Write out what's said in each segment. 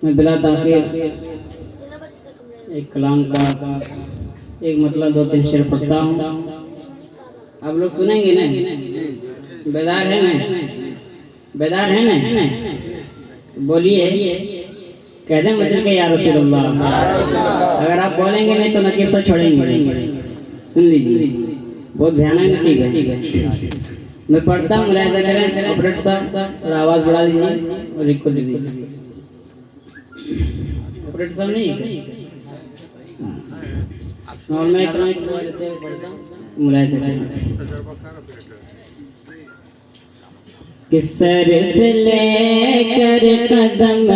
मैं बिला ताखिर एक कलाम का एक मतलब 2-3 शेर पढ़ता हूँ। आप लोग सुनेंगे ना? बेदार है ना? बेदार है ना? बोलिए, कह दें मस्जिद के या रसूलुल्लाह। अगर आप बोलेंगे नहीं तो नकीब से छोड़ेंगे। सुन लीजिए, बहुत ध्यान है नकीब है। मैं पढ़ता हूँ, मुलाहिजा करें। ऑपरेटर साहब थोड़ा आवाज बढ़ा लीजिए और एक को दे दीजिए। ऑपरेटर साहब नहीं और मैं पढ़ता हूँ, मुलाहिजा करें। कि सर से लेकर कदम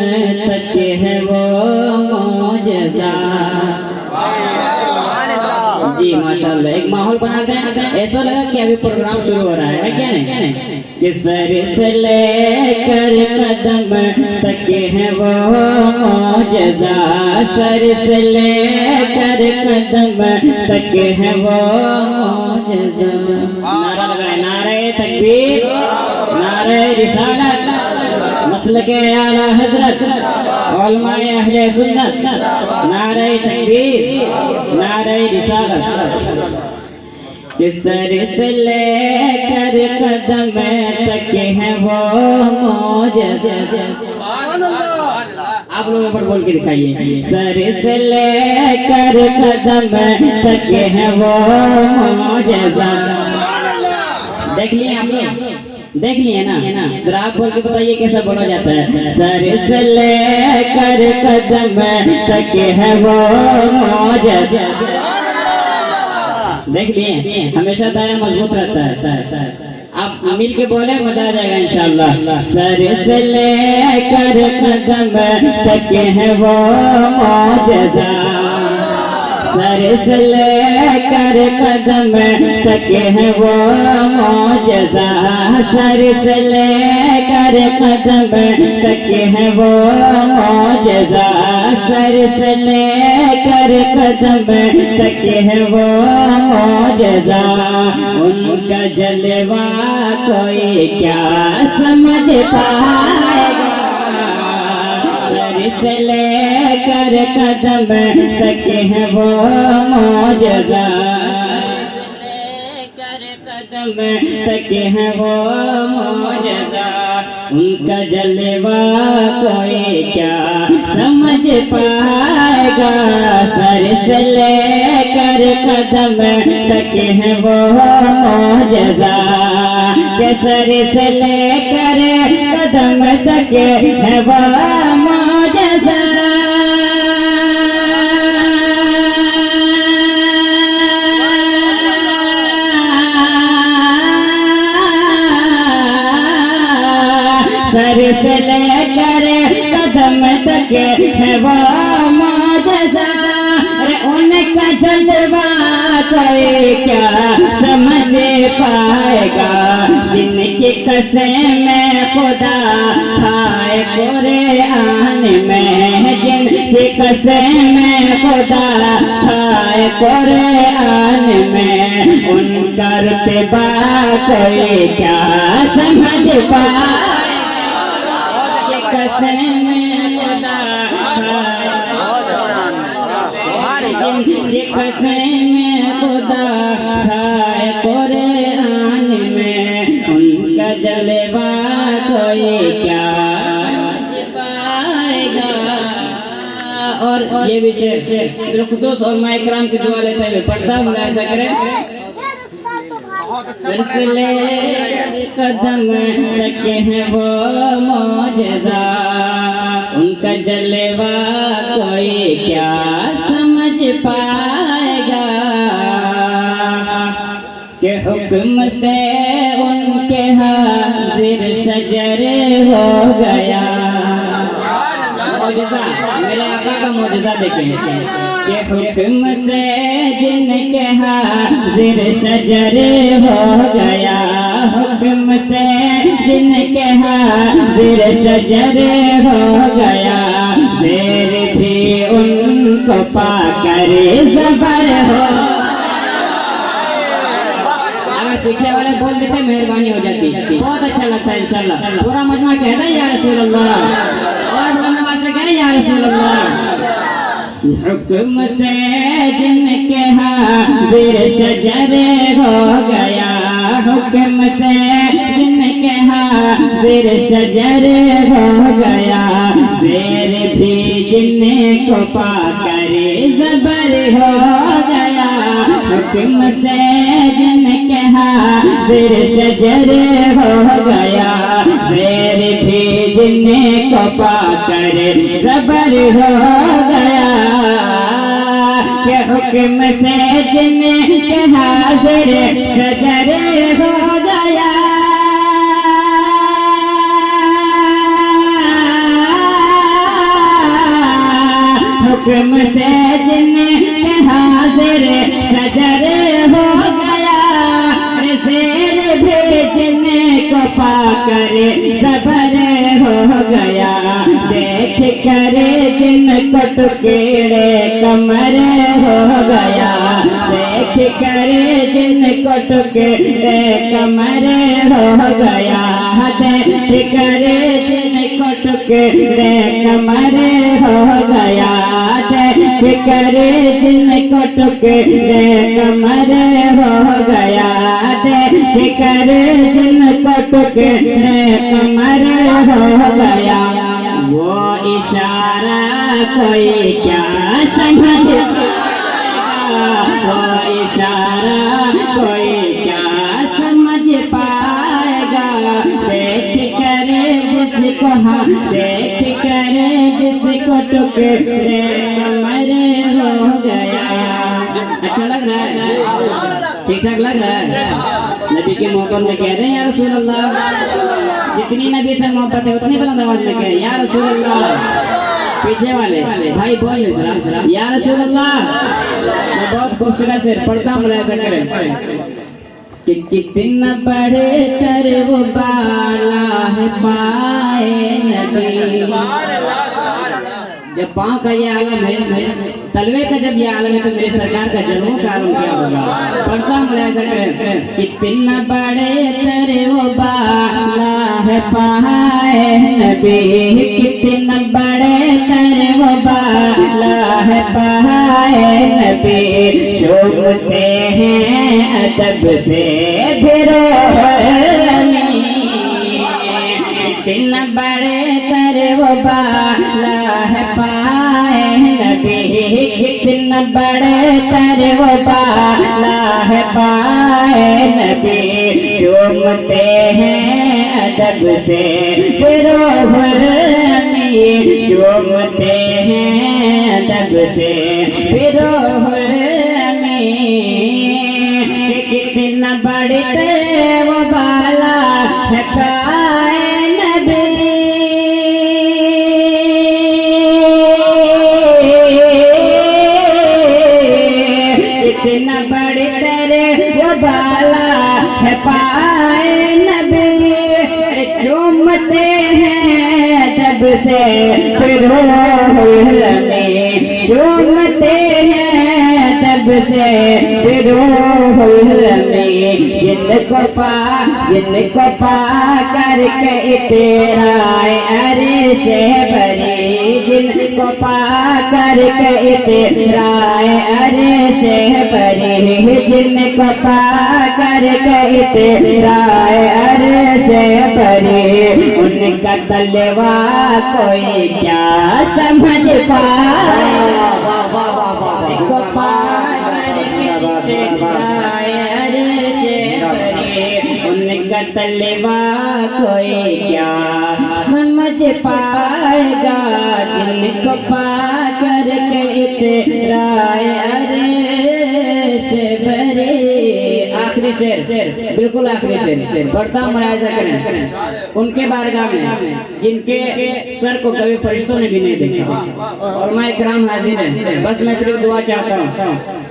तक है वो मौजज़ा। जी माशाल्लाह, एक माहौल बनाते हैं, ऐसा लगा कि अभी प्रोग्राम शुरू हो रहा है क्या नहीं? कि सर से लेकर कदम तक है वो मौजज़ा, सर से लेकर कदम तक है वो मौजज़ा। नारा लगाए, नारे तकबीर, नारे रिसालत, मसलके आला हज़रत, उलमाए अहले सुन्नत, नारे तकबीर, नारे रिसालत। कि सर से लेकर कदम तक है वो मौजज़ा। आप लोग ऊपर बोल के दिखाइए, सर से लेकर कदम तक है वो मौजज़ा। देख लिए आप लोग? देख लिए ना? जरा आप बोल के बताइए कैसा बोला जाता है। सर से लेकर कदम तक है वो मौजज़ा। देख लिए, हमेशा दाया मजबूत रहता है। आप मिल के बोले, मजा आ जाएगा इंशाअल्लाह। सर से लेकर कदम तक है वो मौजज़ा, सर से लेकर कदम तक है वो मौजज़ा, सर से लेकर कदम तक है वो मौजज़ा, सर से लेकर कदम तक है वो मौजज़ा। उनका जलवा कोई क्या समझ पाएगा, सर से लेकर कदम तक है वो मौजज़ा, लेकर कदम तक है वो मौजज़ा। उनका जलवा कोई क्या समझ पाएगा, सर से लेकर कदम तक है वो मौजज़ा, के सर से लेकर कदम तक है वो मौजज़ा। सर से लेकर कदम तक है वो मौजज़ा। उनका जलवा कोई क्या समझ पाएगा, जिनकी कसम खुदा खाए कुरान में, जिनकी कसम खुदा खाए कुरान में, उनका रुतबा कोई क्या समझ पाएगा, कसम खुदा जिनकी कसम खुदा खाए कुरान में, उनका जलवा कोई क्या पाएगा। और ये विषय बिलखुसूस और माइकराम की दुआ लेते हुए पढ़ता हूँ, ऐसा करें। सर से लेकर कदम तक है वो मौजज़ा, उनका जलवा कोई क्या समझ पाएगा, के हुक्म से उनके हाजिर शजर हो गया। मौजज़ा, मेरे आका का मौजज़ा देखें, के हुक्म से जिनके हाजिर शजर हो गया, हुक्म से जिनके हाजिर शजर हो गया, शेर भी उनको पाकर ज़बर हो। अगर पीछे वाले बोल देते मेहरबानी हो जाती, बहुत अच्छा लगता है इंशाल्लाह। पूरा मजमा कहता है या रसूल अल्लाह, और बोलने वाले कह रहे या हुक्म से जिनके हाजिर शजर हो गया, हुक्म से जिनके हाजिर शजर हो गया, शेर भी जिनको पाकर ज़बर हो गया, हुक्म से जिनके हाजिर शजर हो गया, शेर भी जिनको पाकर ज़बर हो गया, के हुक्म से जिनके हाजिर शजर हो गया, हुक्म से जिनके हाजिर शजर हो गया, शेर भी जिनको पाकर ज़बर हो गया, देख कर जिनको टुकड़े कमर हो गया, देख कर जिनको टुकड़े कमर हो गया, देख कर जिनको टुकड़े कमर हो गया, देख कर जिनको टुकड़े कमर हो गया, देख कर जिनको टुकड़े कमर हो गया, वो इशारा कोई क्या समझ पाएगा, वो इशारा कोई क्या समझ पाएगा, देख कर जिसको हाँ देख कर जिसको टुकड़े कमर हो गया। अच्छा लग रहा है? ठीक ठाक लग रहा है? नबी के मोहब्बत में कह रहे हैं या रसूल अल्लाह, जितनी नबी से मोहब्बत है उतनी बुलंद आवाज में कहें या रसूल अल्लाह। पीछे वाले भाई बोल जरा या रसूल अल्लाह। मैं बहुत खूबसूरत से पढ़ता हूँ, ऐसा करें कि कितना बड़े तर वो बाला है पाए नबी, जब पाँव का ये आलम है, तलवे का जब ये आलम है तो मेरी सरकार का जन्म का आलम क्या होगा। पढ़ता हूँ ऐसा करें, कितना बड़े तेरे वो बाला है पाए नबी, कितना बड़े तेरे वो बाला है पाए नबी, चूमते हैं अदब से कितना बड़े तेरे वो बाला है पाए नबी, कितना बड़े तेरे वो बाला है पाए नबी, चूमते हैं अदब से चूमते हैं अदब से कितना बड़े तेरे वो बाला है पाए कितना बड़े तेरे वो बाला है पाए नबी, चूमते हैं अदब से चूमते हैं अदब से जिनको पा करके इतराए अर्श बरी, जिनको पा करके इतराए अर्श बरी, जिनको पा करके इतराए अर्श बरी, उनका तलवा कोई क्या समझ पाए, इसको पा करके इतराए अर्श बरी, उनका तलवा कोई क्या समझ पाएगा, जिनको पा करके इतराए अर्श बरी। आखिरी शेर, बिल्कुल आखिरी शेर पढ़ता हूँ, मुलाहिजा करें। उनके बारगाह में जिनके सर को कभी फरिश्तों ने भी नहीं देखा और मैं इकराम हाजिर है, बस मैं सिर्फ दुआ चाहता हूँ।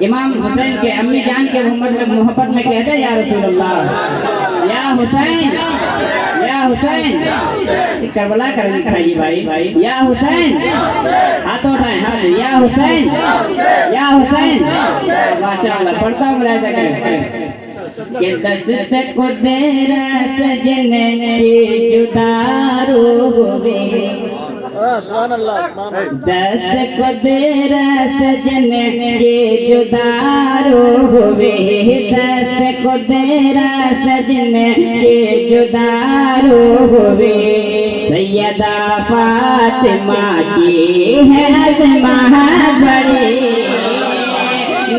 इमाम हुसैन के अम्मी जान के मोहब्बत में कहते हैं या रसूल अल्लाह, या हुसैन, या हुसैन। करबला कर लिखा है भाई, या हुसैन, हाथ उठाएं, हाथ, या हुसैन, या हुसैन। माशाअल्लाह, पढ़ता हूँ, मुलाहिजा करें कि दस्तक को देर सजने की जुदा रूह दस्त को तेरा सजन के जुदारो हुए, दस्त को तेरा सजन के जुदारो हुए। सैयदा फातिमा की है अज़मा बड़ी,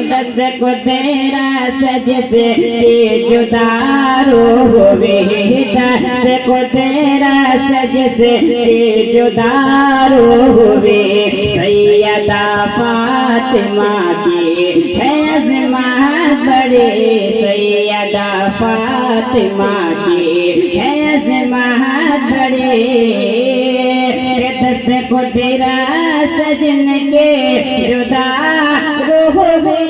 दस्त को तेरा सज से जुदारो हुए, दस्त को तेरा सज से जुदारो हुए। सैयदा फातिमा की है अज़मा बड़ी, सैयदा फातिमा की है अज़मा बड़ी। दस्त को तेरा सजन के जुदारो हुए,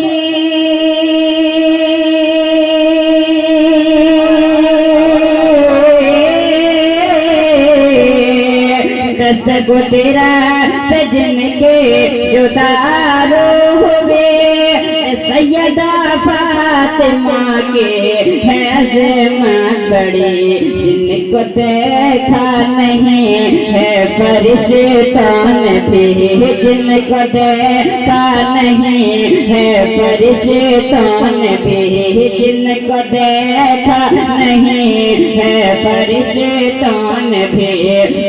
दस्त को तेरा सजन के जुदारो हुए। सैयदा फातिमा के है अज़मत बड़ी, जिनको देखा नहीं है फरिश्तान भी, जिनको देखा नहीं है फरिश्तान भी, जिनको देखा नहीं है फरिश्तान भी।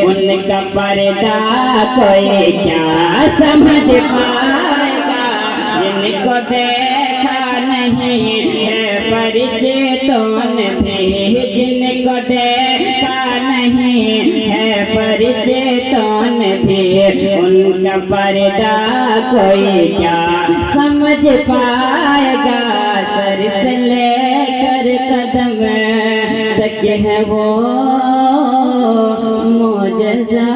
उनका पर्दा कोई क्या समझ पाएगा, जिनको देखा नहीं है फरिश्तों भी, जिनको देखा नहीं है फरिश्तों भी। उनका पर्दा कोई क्या समझ पाएगा, सर से लेकर कदम तक है वो मोजज़ा।